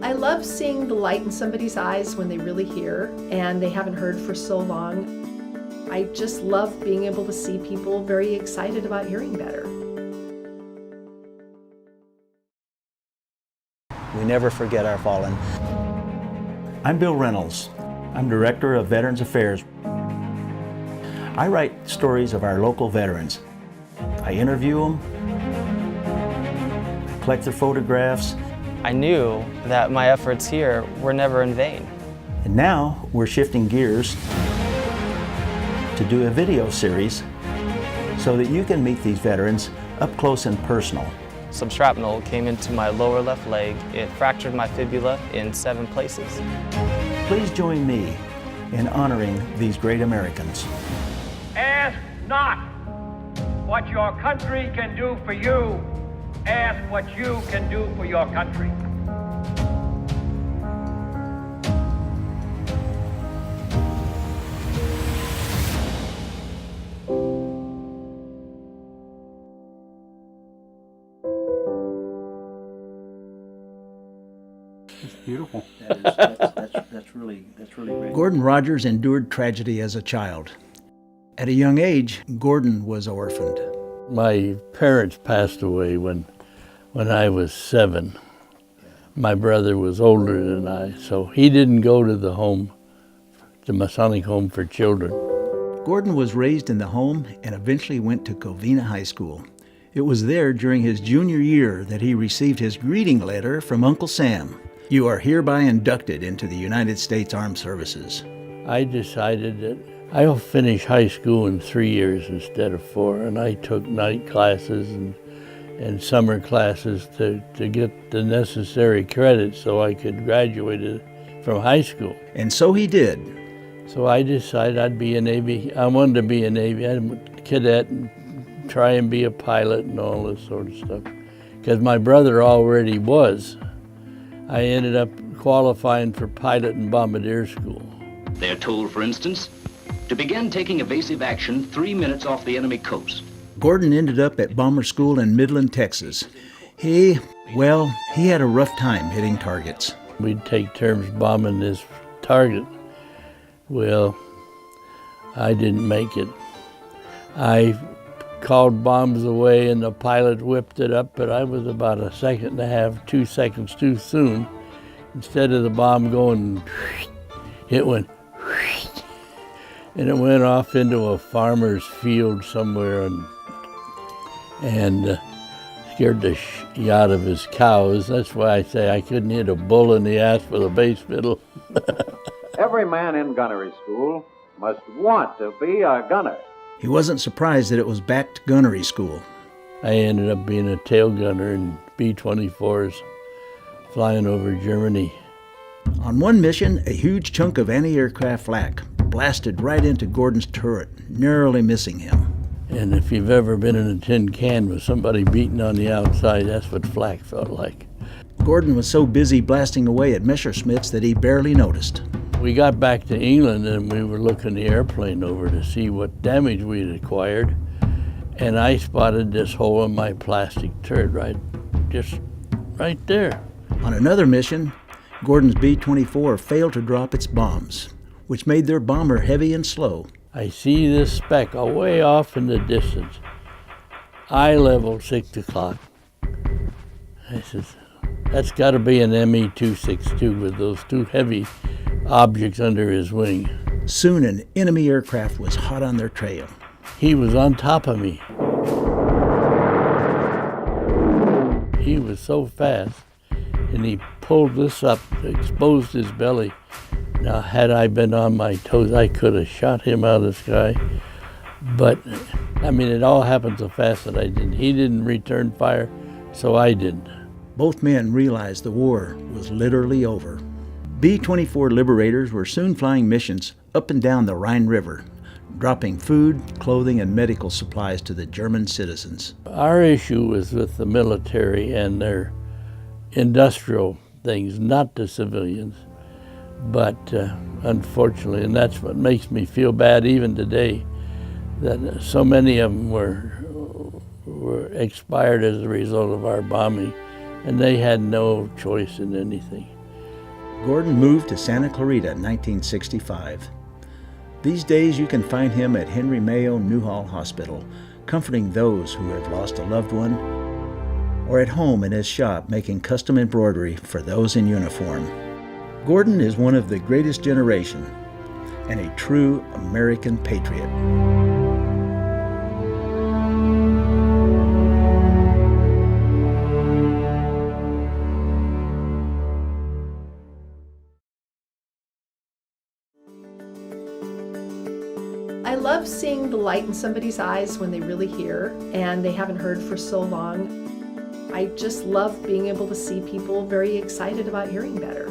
I love seeing the light in somebody's eyes when they really hear and they haven't heard for so long. I just love being able to see people very excited about hearing better. We never forget our fallen. I'm Bill Reynolds. I'm Director of Veterans Affairs. I write stories of our local veterans. I interview them, I collect their photographs. I knew that my efforts here were never in vain. And now we're shifting gears to do a video series so that you can meet these veterans up close and personal. Some shrapnel came into my lower left leg. It fractured my fibula in 7 places. Please join me in honoring these great Americans. Ask not what your country can do for you. Ask what you can do for your country. It's beautiful. That's really great. Gordon Rogers endured tragedy as a child. At a young age, Gordon was orphaned. My parents passed away when I was 7. My brother was older than I, so he didn't go to the Masonic Home for Children. Gordon was raised in the home and eventually went to Covina High School. It was there during his junior year that he received his greeting letter from Uncle Sam. You are hereby inducted into the United States Armed Services. I decided that I'll finish high school in 3 years instead of 4, and I took night classes and summer classes to get the necessary credit so I could graduate from high school. And so he did. So I decided I'd be a Navy. I wanted to be a Navy cadet and try and be a pilot and all this sort of stuff, because my brother already was. I ended up qualifying for pilot and bombardier school. They're told, for instance, to begin taking evasive action 3 minutes off the enemy coast. Gordon ended up at bomber school in Midland, Texas. He had a rough time hitting targets. We'd take turns bombing this target. Well, I didn't make it. I called bombs away and the pilot whipped it up, but I was about 1.5 seconds, 2 seconds too soon. Instead of the bomb going, it went, and it went off into a farmer's field somewhere and scared the out of his cows. That's why I say I couldn't hit a bull in the ass with a bass fiddle. Every man in gunnery school must want to be a gunner. He wasn't surprised that it was back to gunnery school. I ended up being a tail gunner in B-24s flying over Germany. On one mission, a huge chunk of anti-aircraft flak blasted right into Gordon's turret, narrowly missing him. And if you've ever been in a tin can with somebody beating on the outside, that's what flak felt like. Gordon was so busy blasting away at Messerschmitts that he barely noticed. We got back to England and we were looking the airplane over to see what damage we'd acquired, and I spotted this hole in my plastic turret right there. On another mission, Gordon's B-24 failed to drop its bombs, which made their bomber heavy and slow. I see this speck way off in the distance. Eye level 6 o'clock. I says, that's got to be an ME-262 with those 2 heavy objects under his wing. Soon an enemy aircraft was hot on their trail. He was on top of me. He was so fast, and he pulled this up, exposed his belly. Now, had I been on my toes, I could have shot him out of the sky. But, I mean, it all happened so fast that I didn't. He didn't return fire, so I didn't. Both men realized the war was literally over. B-24 liberators were soon flying missions up and down the Rhine River, dropping food, clothing, and medical supplies to the German citizens. Our issue was with the military and their industrial things, not the civilians. But unfortunately, and that's what makes me feel bad even today, that so many of them were expired as a result of our bombing, and they had no choice in anything. Gordon moved to Santa Clarita in 1965. These days you can find him at Henry Mayo Newhall Hospital, comforting those who have lost a loved one, or at home in his shop making custom embroidery for those in uniform. Gordon is one of the greatest generation and a true American patriot. I love seeing the light in somebody's eyes when they really hear and they haven't heard for so long. I just love being able to see people very excited about hearing better.